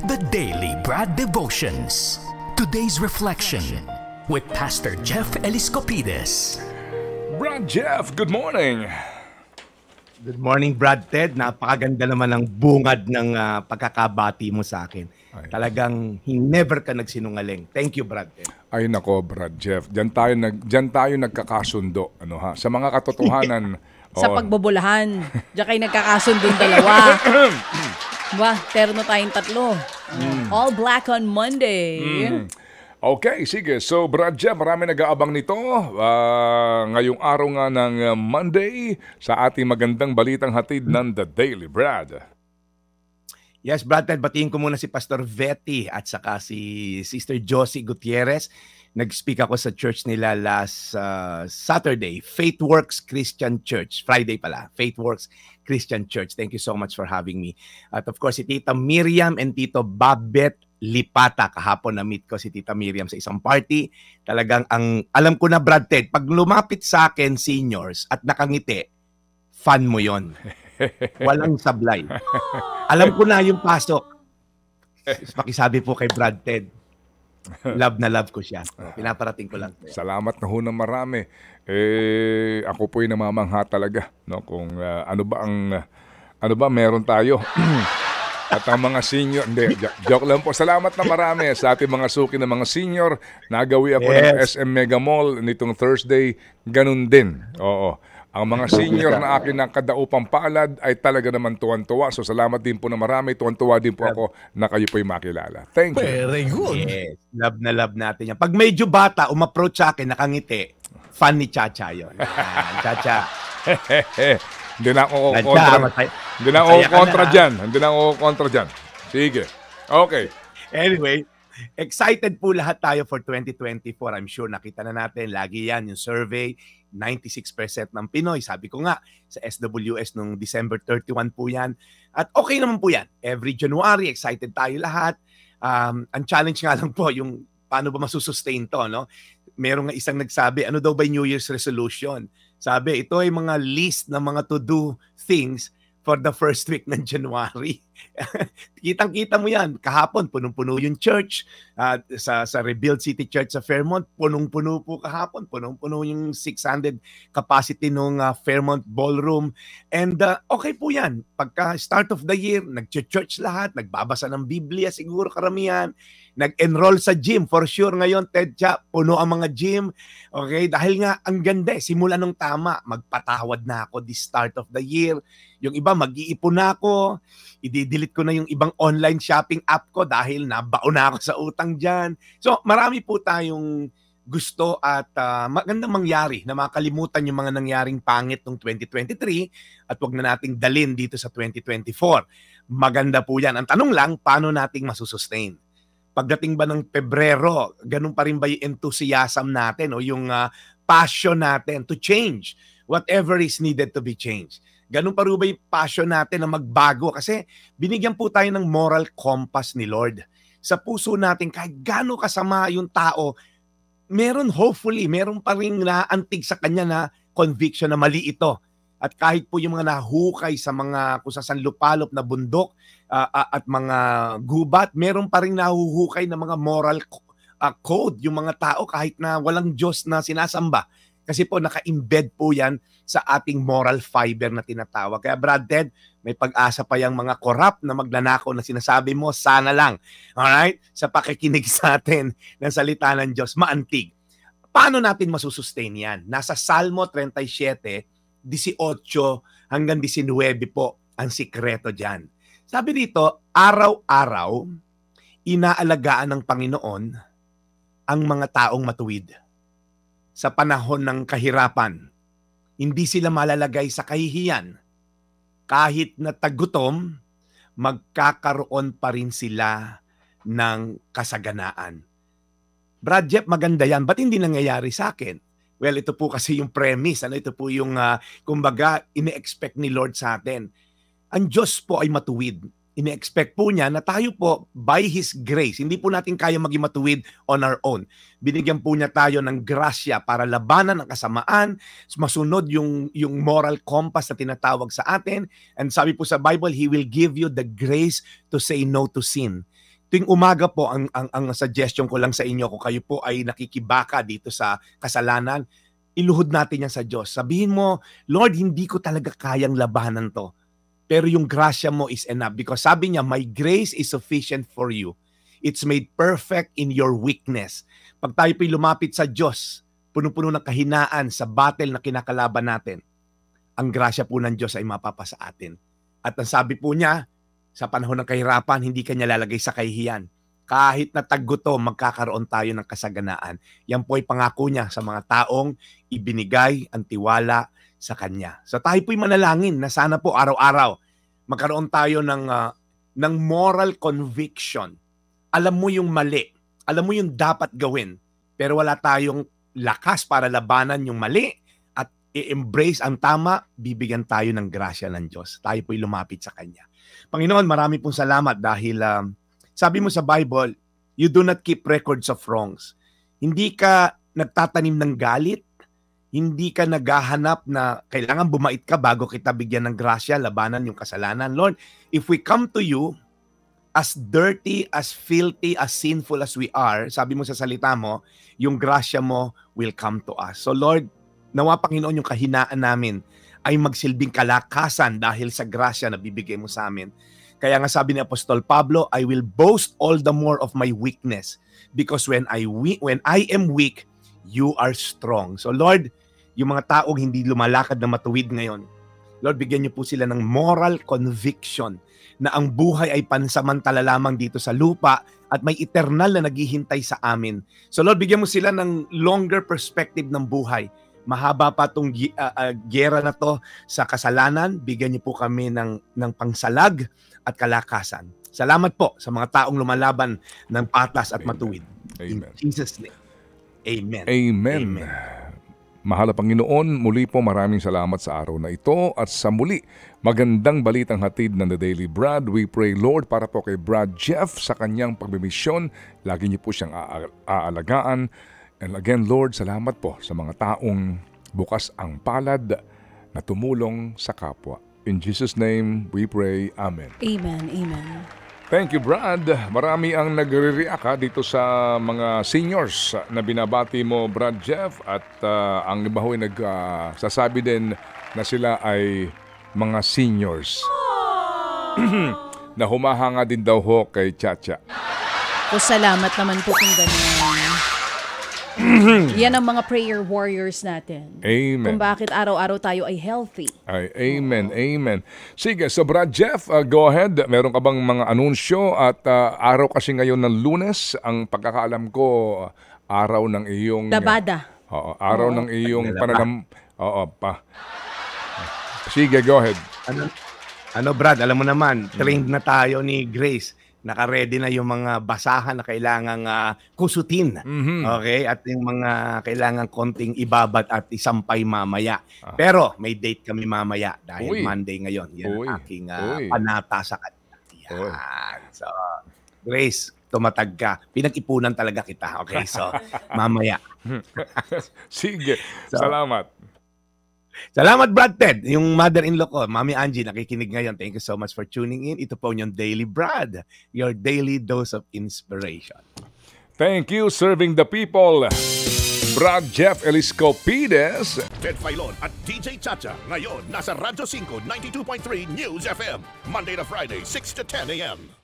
The Daily Brad Devotions. Today's reflection with Pastor Jeff Eliscopides. Brad Jeff, good morning. Good morning, Brad Ted. Napakaganda naman ng bungad ng pagkakabati mo sa akin. Talagang never ka nagsinungaling. Thank you, Brad Ted. Ay nako, Brad Jeff. Diyan tayo nagkakasundo. Ano ha? Sa mga katotohanan. Sa pagbubulahan. Diyan kayo nagkakasundo dalawa. Wah, terno tayong tatlo. All black on Monday. Okay, sige. So, Brad Jeff, marami nag-aabang nito. Ngayong araw nga ng Monday sa ating magandang balitang hatid ng The Daily Brad. Yes, Brad Ted, batiin ko muna si Pastor Vetty at saka si Sister Josie Gutierrez. Nag-speak ako sa church nila last Saturday, Faith Works Christian Church. Friday pala, Faith Works Christian Church. Thank you so much for having me. At of course, si Tita Miriam and Tito Babet Lipata. Kahapon na-meet ko si Tita Miriam sa isang party. Talagang alam ko na, Brad Ted, pag lumapit sa akin, seniors, at nakangiti, fan mo yon. Walang sablay. Alam ko na yung pasok. Pakisabi po kay Brad Ted, love na love ko siya. Pinaparating ko lang. Salamat na ho ng marami. Ako po'y namamangha talaga. No? Kung ano ba meron tayo. At ang mga senior, hindi, joke lang po. Salamat na marami sa ating mga suki ng mga senior. Nagawi ako ng SM Mega Mall nitong Thursday. Ganun din. Oo. Ang mga senior na akin ng kadaupang palad ay talaga naman tuwan-tuwa. So salamat din po na marami. Tuwan-tuwa din po ako na kayo po'y makilala. Thank you. Very good. Yes, love na love natin yan. Pag medyo bata, umapproach sa akin, nakangiti, fan ni Chacha yun. Chacha. Hindi na ako kontra dyan. Sige. Okay. Anyway, excited po lahat tayo for 2024. I'm sure nakita na natin. Lagi yan, yung survey. 96% ng Pinoy. Sabi ko nga, sa SWS nung December 31 po yan. At okay naman po yan. Every January, excited tayo lahat. Ang challenge nga lang po, yung paano ba masusustain to, no? Merong nga isang nagsabi, ano daw ba New Year's resolution? Sabi, ito ay mga list ng mga to-do things for the first week ng January. Kitang-kita mo yan. Kahapon, punong-puno yung church. Sa Rebuild City Church sa Fairmont, punong-puno po kahapon. Punong-puno yung 600 capacity ng Fairmont Ballroom. And okay po yan. Pagka start of the year, nag-church lahat, nagbabasa ng Biblia siguro karamihan. Nag-enroll sa gym. For sure ngayon, Ted Cha, puno ang mga gym. Okay? Dahil nga, ang ganda. Simula nung tama. Magpatawad na ako this start of the year. Yung iba, mag-iipon na ako. I-delete ko na yung ibang online shopping app ko dahil nabaon na ako sa utang dyan. So, marami po tayong gusto at magandang mangyari na makalimutan yung mga nangyaring pangit noong 2023 at wag na nating dalin dito sa 2024. Maganda po yan. Ang tanong lang, paano nating masusustain? Pagdating ba ng Pebrero, ganun pa rin ba yung enthusiasm natin o yung passion natin to change whatever is needed to be changed? Ganun pa rin ba yung passion natin na magbago? Kasi binigyan po tayo ng moral compass ni Lord. Sa puso natin, kahit gano'ng kasama yung tao, meron pa rin naantig sa kanya na conviction na mali ito. At kahit po yung mga nahukay sa mga kung saan lupalop na bundok at mga gubat, meron pa rin nahuhukay na mga moral code yung mga tao kahit na walang Diyos na sinasamba. Kasi po naka-embed po yan sa ating moral fiber na tinatawag. Kaya Brad Ted, may pag-asa pa yung mga corrupt na magnanakaw na sinasabi mo, sana lang. Alright? Sa pakikinig sa atin ng salita ng Diyos, maantig. Paano natin masusustain yan? Nasa Salmo 37, 18 hanggang 19 po ang sikreto dyan. Sabi dito, araw-araw, inaalagaan ng Panginoon ang mga taong matuwid. Sa panahon ng kahirapan, hindi sila malalagay sa kahihiyan. Kahit na tagutom, magkakaroon pa rin sila ng kasaganaan. Brad Jeff, maganda yan. Ba't hindi nangyayari sa akin? Well, ito po kasi yung premise. Ito po yung, kumbaga, ine-expect ni Lord sa atin. Ang Diyos po ay matuwid. Ine-expect po niya na tayo po, by His grace, hindi po natin kaya maging matuwid on our own. Binigyan po niya tayo ng grasya para labanan ang kasamaan, masunod yung moral compass na tinatawag sa atin. And sabi po sa Bible, He will give you the grace to say no to sin. tuwing umaga po, ang suggestion ko lang sa inyo, kung kayo po ay nakikibaka dito sa kasalanan, iluhod natin yan sa Diyos. Sabihin mo, Lord, hindi ko talaga kayang labanan to. Pero yung grasya mo is enough. Because sabi niya, my grace is sufficient for you. It's made perfect in your weakness. Pag tayo po'y lumapit sa Diyos, puno-puno ng kahinaan sa battle na kinakalaban natin, ang grasya po ng Diyos ay mapapasa atin. At ang sabi po niya, sa panahon ng kahirapan, hindi kanya lalagay sa kahihiyan. Kahit na tagguto, magkakaroon tayo ng kasaganaan. Yan po ay pangako niya sa mga taong ibinigay ang tiwala sa kanya. So tayo po'y manalangin na sana po araw-araw magkaroon tayo ng moral conviction. Alam mo yung mali. Alam mo yung dapat gawin. Pero wala tayong lakas para labanan yung mali at i-embrace ang tama, bibigyan tayo ng grasya ng Diyos. Tayo po'y lumapit sa Kanya. Panginoon, marami pong salamat dahil sabi mo sa Bible, you do not keep records of wrongs. Hindi ka nagtatanim ng galit, hindi ka naghahanap na kailangan bumait ka bago kita bigyan ng grasya, labanan yung kasalanan. Lord, if we come to you as dirty, as filthy, as sinful as we are, sabi mo sa salita mo, yung grasya mo will come to us. So Lord, nawa Panginoon yung kahinaan namin ay magsilbing kalakasan dahil sa grasya na bibigay mo sa amin. Kaya nga sabi ni Apostol Pablo, I will boast all the more of my weakness because when I am weak, you are strong. So Lord, yung mga taong hindi lumalakad na matuwid ngayon, Lord, bigyan niyo po sila ng moral conviction na ang buhay ay pansamantala lamang dito sa lupa at may eternal na naghihintay sa amin. So Lord, bigyan mo sila ng longer perspective ng buhay. Mahaba pa itong giyera na to sa kasalanan. Bigyan niyo po kami ng pangsalag at kalakasan. Salamat po sa mga taong lumalaban ng patas at matuwid. Amen. In Jesus' name. Amen. Amen. Amen. Mahal na Panginoon, muli po maraming salamat sa araw na ito at sa muli, magandang balitang hatid ng The Daily Brad. We pray, Lord, para po kay Brad Jeff sa kanyang pagmimisyon. Lagi niyo po siyang aalagaan. And again, Lord, salamat po sa mga taong bukas ang palad na tumulong sa kapwa. In Jesus' name, we pray. Amen. Amen. Amen. Thank you, Brad. Marami ang nagre-react dito sa mga seniors na binabati mo, Brad Jeff. At ang iba ho'y nagsasabi din na sila ay mga seniors. Na humahanga din daw ho kay Chacha. O salamat naman po kung gano'n. Yan ang mga prayer warriors natin. Amen. Kung bakit araw-araw tayo ay healthy. Ay, amen, amen. Sige, so Brad Jeff, go ahead. Meron ka bang mga anunsyo? At araw kasi ngayon ng Lunes, ang pagkakaalam ko, araw ng iyong... Labada. Oo, araw ng iyong pananam... Oo, pa. Sige, go ahead. Ano Brad, alam mo naman, trained na tayo ni Grace. Naka-ready na yung mga basahan na kailangang kusutin. Okay? At yung mga kailangang konting ibabat at isampay mamaya. Pero may date kami mamaya dahil Monday ngayon. Yan ang aking panata sa kanya. Yan. So, Grace, tumatag ka. Pinag-ipunan talaga kita. Okay? So, mamaya. Sige. Salamat. Salamat, Brad Ted. Yung mother-in-law ko, Mami Angie, nakikinig ngayon. Thank you so much for tuning in. Ito po yung Daily Brad, your daily dose of inspiration. Thank you, serving the people. Brad Jeff Eliscopides. Ted Filon at DJ Chacha. Ngayon, nasa Radyo 5, 92.3 News FM. Monday to Friday, 6 to 10 a.m.